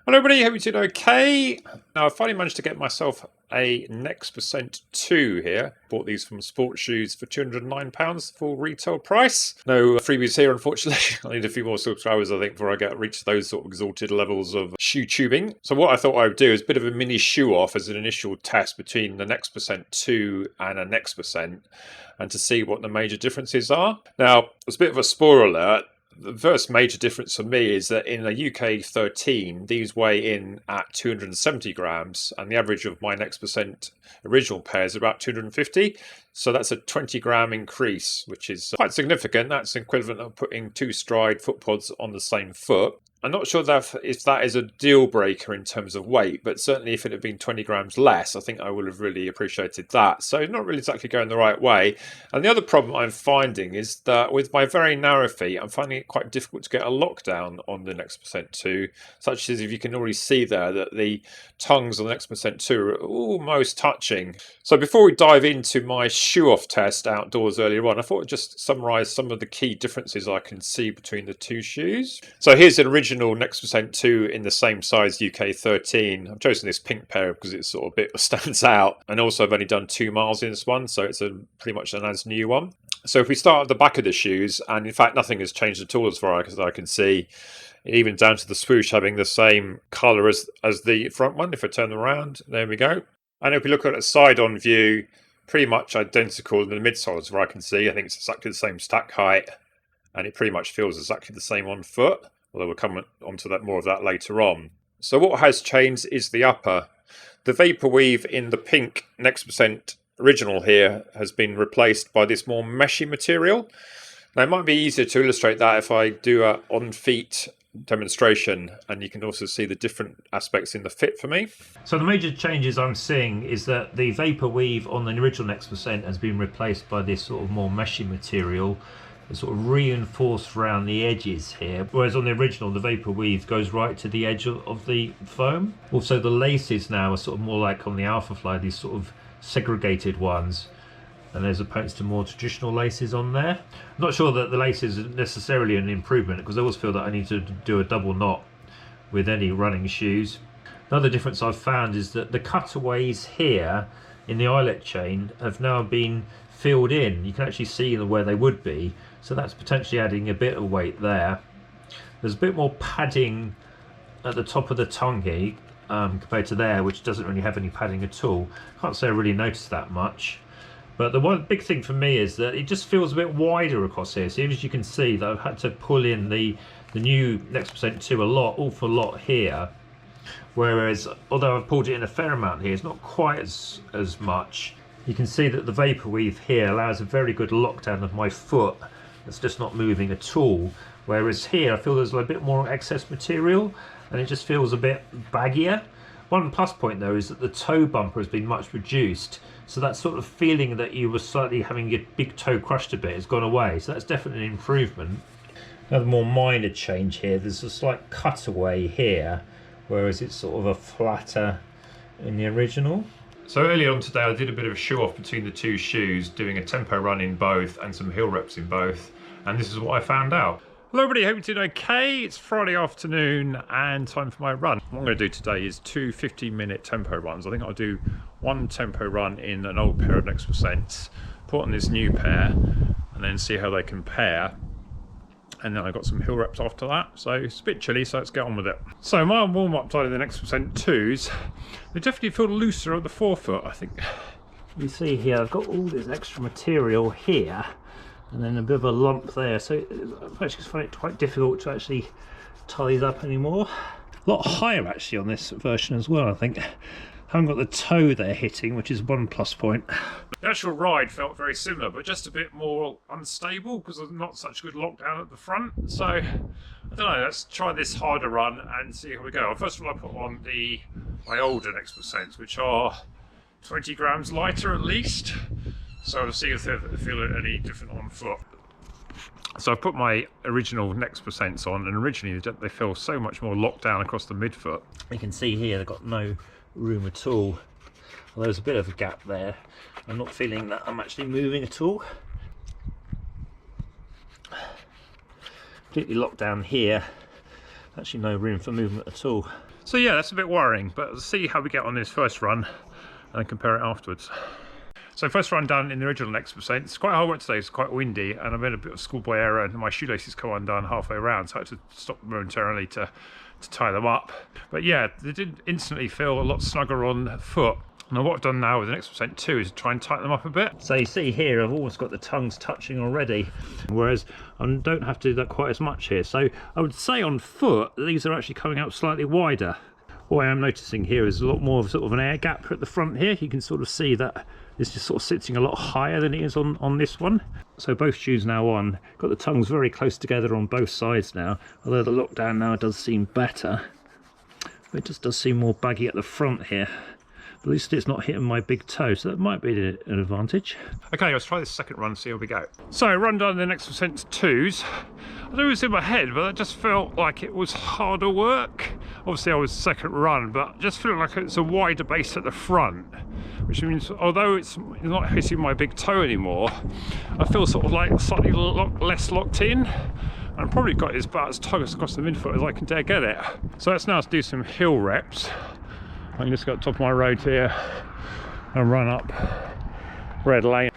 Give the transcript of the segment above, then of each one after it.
Hello everybody, hope you're doing okay. Now I finally managed to get myself a NEXT 2 here. Bought these from Sports Shoes for £209 full retail price. No freebies here unfortunately. I need a few more subscribers I think before I reach those sort of exalted levels of shoe tubing. So what I thought I would do is a bit of a mini shoe off as an initial test between the NEXT 2 and a NEXT and to see what the major differences are. Now, it's a bit of a spoiler alert. The first major difference for me is that in a UK 13, these weigh in at 270 grams, and the average of my NEXT original pair is about 250. So that's a 20 gram increase, which is quite significant. That's equivalent of putting 2 stride foot pods on the same foot. I'm not sure if that is a deal breaker in terms of weight, but certainly if it had been 20 grams less, I think I would have really appreciated that. So not really exactly going the right way. And the other problem I'm finding is that with my very narrow feet, I'm finding it quite difficult to get a lockdown on the NEXT 2, such as if you can already see there that the tongues on the NEXT 2 are almost touching. So before we dive into my shoe-off test outdoors earlier on, I thought I'd just summarise some of the key differences I can see between the two shoes. So here's an original NEXT 2 in the same size UK 13. I've chosen this pink pair because it's sort of a bit stands out, and also I've only done 2 miles in this one, so it's pretty much an as new one. So if we start at the back of the shoes, and in fact nothing has changed at all as far as I can see, even down to the swoosh having the same colour as the front one. If I turn them around, there we go. And if we look at a side-on view, pretty much identical in the midsoles where I can see. I think it's exactly the same stack height, and it pretty much feels exactly the same on foot, although we'll come onto that more of that later on. So what has changed is the upper. The vapor weave in the pink NEXT original here has been replaced by this more meshy material. Now it might be easier to illustrate that if I do a on-feet demonstration, and you can also see the different aspects in the fit for me. So the major changes I'm seeing is that the vapor weave on the original NEXT has been replaced by this sort of more meshy material. It's sort of reinforced around the edges here, whereas on the original the vapor weave goes right to the edge of the foam. Also the laces now are sort of more like on the Alphafly, these sort of segregated ones, and there's opposed to more traditional laces on there. I'm not sure that the laces are necessarily an improvement, because I always feel that I need to do a double knot with any running shoes. Another difference I've found is that the cutaways here in the eyelet chain have now been filled in. You can actually see where they would be, so that's potentially adding a bit of weight there. There's a bit more padding at the top of the tongue here compared to there, which doesn't really have any padding at all. Can't say I really noticed that much. But the one big thing for me is that it just feels a bit wider across here. So as you can see, that I've had to pull in the new NEXT 2 awful lot here. Whereas, although I've pulled it in a fair amount here, it's not quite as much. You can see that the vapor weave here allows a very good lockdown of my foot. It's just not moving at all. Whereas here, I feel there's a bit more excess material, and it just feels a bit baggier. One plus point though is that the toe bumper has been much reduced, so that sort of feeling that you were slightly having your big toe crushed a bit has gone away, so that's definitely an improvement. Another more minor change here, there's a slight cutaway here, whereas it's sort of a flatter in the original. So earlier on today I did a bit of a shoe off between the two shoes, doing a tempo run in both and some hill reps in both, and this is what I found out. Hello everybody, hope you're doing okay. It's Friday afternoon and time for my run. What I'm going to do today is 2 15-minute tempo runs. I think I'll do 1 tempo run in an old pair of NEXT, put on this new pair, and then see how they compare. And then I've got some hill reps after that. So it's a bit chilly, so let's get on with it. So my warm-up side of the NEXT 2s, they definitely feel looser at the forefoot, I think. You see here, I've got all this extra material here, and then a bit of a lump there, so I actually find it quite difficult to actually tie these up anymore. A lot higher actually on this version as well, I think. Haven't got the toe there hitting, which is one plus point. The actual ride felt very similar, but just a bit more unstable because there's not such good lockdown at the front. So I don't know, let's try this harder run and see how we go. First of all, I put on my older NEXT, which are 20 grams lighter at least. So I'll see if they feel any different on foot. So I've put my original NEXT on, and originally they feel so much more locked down across the midfoot. You can see here they've got no room at all. Well, there's a bit of a gap there. I'm not feeling that I'm actually moving at all. Completely locked down here. Actually no room for movement at all. So yeah, that's a bit worrying, but let's see how we get on this first run and compare it afterwards. So first run done in the original Next percent. It's quite hard work today, it's quite windy, and I've had a bit of schoolboy error and my shoelaces come undone halfway around, so I had to stop momentarily to tie them up. But yeah, they did instantly feel a lot snugger on foot. Now what I've done now with the Next percent 2 is try and tighten them up a bit. So you see here I've almost got the tongues touching already, whereas I don't have to do that quite as much here. So I would say on foot these are actually coming out slightly wider. What I am noticing here is a lot more of sort of an air gap at the front here. You can sort of see that it's just sort of sitting a lot higher than it is on this one. So both shoes now on, got the tongues very close together on both sides now, although the look down now does seem better. It just does seem more baggy at the front here. At least it's not hitting my big toe, so that might be an advantage. Okay, let's try this second run, see how we go. So, run down the Next percent 2s. I know it was in my head, but it just felt like it was harder work. Obviously I was second run, but just feeling like it's a wider base at the front, which means although it's not hitting my big toe anymore, I feel sort of like slightly less locked in. And probably got it about as tight across the midfoot as I can dare get it. So let's now do some hill reps. I can just go to the top of my road here and run up Red Lane.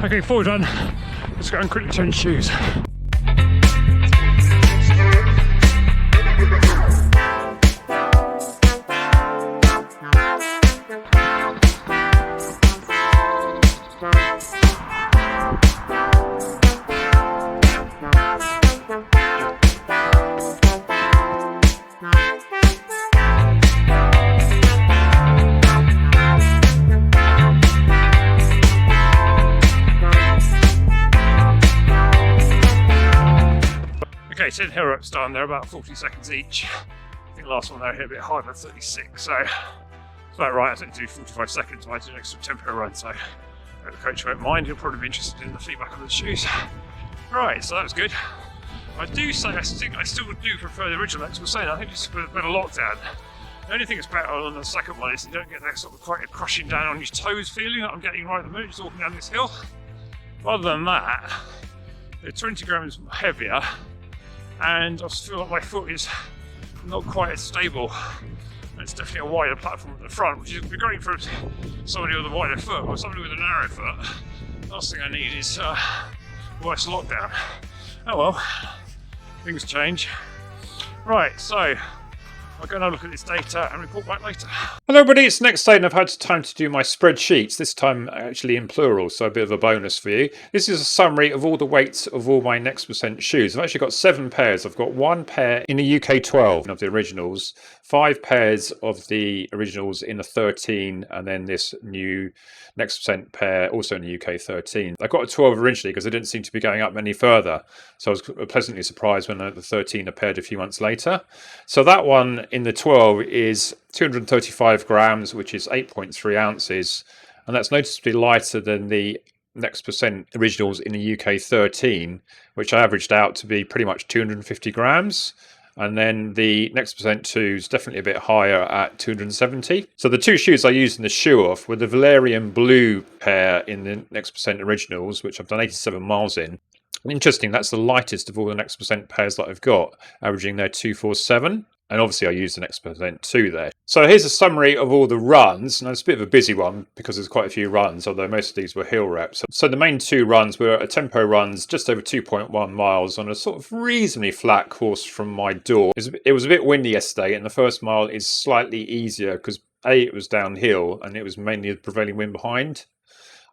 Okay, forward done. Let's go and quickly change shoes. Okay, 10 hill reps done, they're about 40 seconds each. I think the last one there hit a bit harder, 36, so it's about right. I think to do 45 seconds, but I did an extra tempo run, so the coach won't mind. He'll probably be interested in the feedback of the shoes. Right, so that was good. I think I still do prefer the original X percent. I think it's a better lockdown. The only thing that's better on the second one is you don't get that sort of quite crushing down on your toes feeling that I'm getting right at the moment, just walking down this hill. Other than that, they're 20 grams heavier, and I just feel like my foot is not quite as stable. And it's definitely a wider platform at the front, which is great for somebody with a wider foot, or somebody with a narrow foot. The last thing I need is worse lockdown. Oh well, things change. Right, so I'll go and have a look at this data and report back later. Hello everybody, it's Next Day and I've had time to do my spreadsheets, this time actually in plural, so a bit of a bonus for you. This is a summary of all the weights of all my Next percent shoes. I've actually got 7 pairs. I've got 1 pair in the UK 12 of the originals, 5 pairs of the originals in the 13, and then this new Next percent pair also in the UK 13. I got a 12 originally because it didn't seem to be going up any further, so I was pleasantly surprised when the 13 appeared a few months later. So that one in the 12 is 235 grams, which is 8.3 ounces, and that's noticeably lighter than the Next percent originals in the UK 13, which I averaged out to be pretty much 250 grams. And then the Next percent 2 is definitely a bit higher at 270. So the 2 shoes I used in the Shoeoff were the Valerian Blue pair in the Next percent originals, which I've done 87 miles in. Interesting, that's the lightest of all the Next percent pairs that I've got, averaging there 247. And obviously I used the Next percent 2 there. So here's a summary of all the runs. Now it's a bit of a busy one because there's quite a few runs, although most of these were hill reps. So the main 2 runs were a tempo runs just over 2.1 miles on a sort of reasonably flat course from my door. It was a bit windy yesterday, and the first mile is slightly easier because A, it was downhill and it was mainly the prevailing wind behind.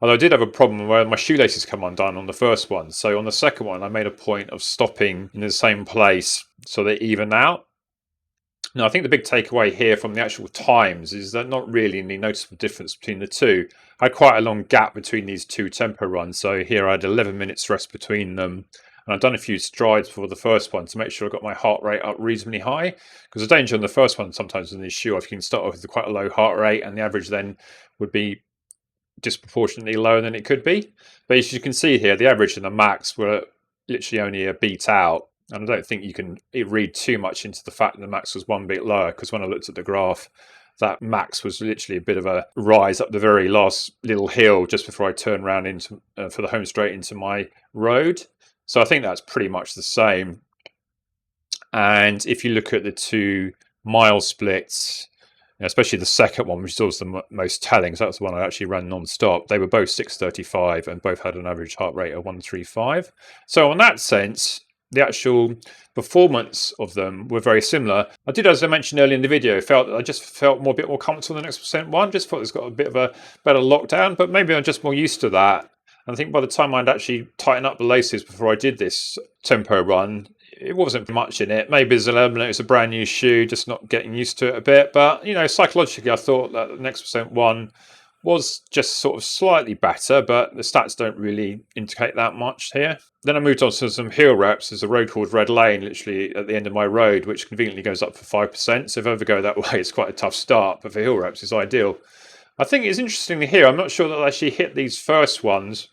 Although I did have a problem where my shoelaces come undone on the first one. So on the second one, I made a point of stopping in the same place so they even out. Now, I think the big takeaway here from the actual times is that not really any noticeable difference between the 2. I had quite a long gap between these 2 tempo runs. So here I had 11 minutes rest between them. And I've done a few strides before the first one to make sure I got my heart rate up reasonably high. Because the danger on the first one sometimes in these Shoeoff, you can start off with quite a low heart rate, and the average then would be disproportionately lower than it could be. But as you can see here, the average and the max were literally only a beat out. And I don't think you can read too much into the fact that the max was one bit lower, because when I looked at the graph, that max was literally a bit of a rise up the very last little hill just before I turned around into for the home straight into my road. So I think that's pretty much the same. And if you look at the 2 mile splits, especially the second one, which is also the most telling, so that's the one I actually ran non-stop, they were both 6:35 and both had an average heart rate of 135. So in that sense, the actual performance of them were very similar. I did, as I mentioned earlier in the video, I just felt a bit more comfortable in the Next% one. Just thought it's got a bit of a better lockdown, but maybe I'm just more used to that. And I think by the time I'd actually tighten up the laces before I did this tempo run, it wasn't much in it. Maybe there's an element, it's a brand new shoe, just not getting used to it a bit. But, psychologically, I thought that the Next% one was just sort of slightly better, but the stats don't really indicate that much here. Then I moved on to some hill reps. There's a road called Red Lane, literally at the end of my road, which conveniently goes up for 5%. So if I ever go that way, it's quite a tough start, but for hill reps, it's ideal. I think it's interesting here. I'm not sure that I actually hit these first ones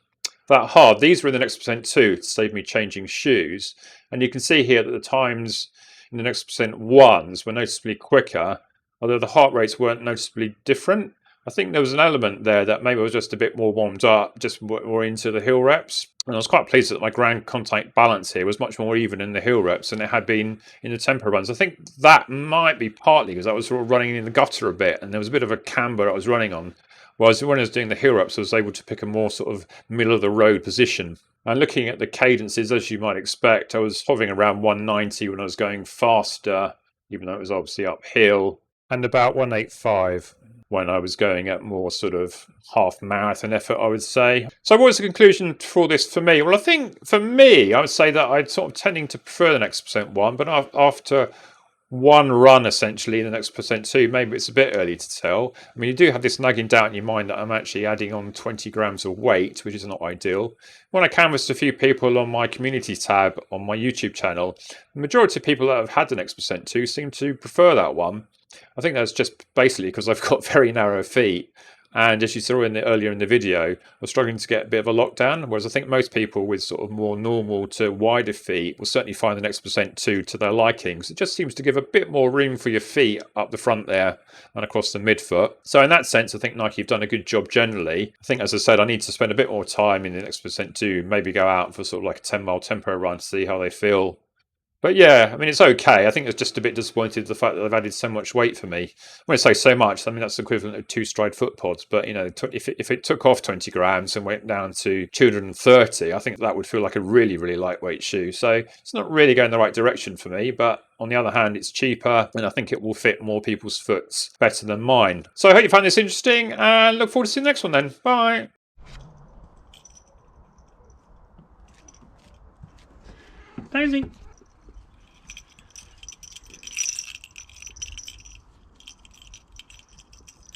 that hard. These were in the Next% 2 to save me changing shoes. And you can see here that the times in the Next% 1s were noticeably quicker, although the heart rates weren't noticeably different. I think there was an element there that maybe I was just a bit more warmed up, just more into the hill reps. And I was quite pleased that my ground contact balance here was much more even in the hill reps than it had been in the tempo runs. I think that might be partly because I was sort of running in the gutter a bit and there was a bit of a camber I was running on. Whereas when I was doing the hill reps, I was able to pick a more sort of middle of the road position. And looking at the cadences, as you might expect, I was hovering around 190 when I was going faster, even though it was obviously uphill, and about 185 when I was going at more sort of half marathon effort, I would say. So what was the conclusion for this for me? Well, I think for me, I would say that I'm sort of tending to prefer the Next% 1, but after one run essentially in the Next% 2, maybe it's a bit early to tell. I mean, you do have this nagging doubt in your mind that I'm actually adding on 20 grams of weight, which is not ideal. When I canvassed a few people on my community tab on my YouTube channel, the majority of people that have had the Next% 2 seem to prefer that one. I think that's just basically because I've got very narrow feet. And as you saw earlier in the video, I was struggling to get a bit of a lockdown, whereas I think most people with sort of more normal to wider feet will certainly find the Next% 2 to their likings. It just seems to give a bit more room for your feet up the front there and across the midfoot. So in that sense, I think Nike have done a good job generally. I think, as I said, I need to spend a bit more time in the Next% 2, maybe go out for sort of like a 10-mile tempo run to see how they feel. But yeah, I mean, it's okay. I think it's just a bit disappointed with the fact that they've added so much weight for me. When I say so much, I mean, that's the equivalent of 2 stride foot pods. But, if it took off 20 grams and went down to 230, I think that would feel like a really, really lightweight shoe. So it's not really going the right direction for me. But on the other hand, it's cheaper and I think it will fit more people's foots better than mine. So I hope you found this interesting and look forward to seeing the next one then. Bye. Daisy.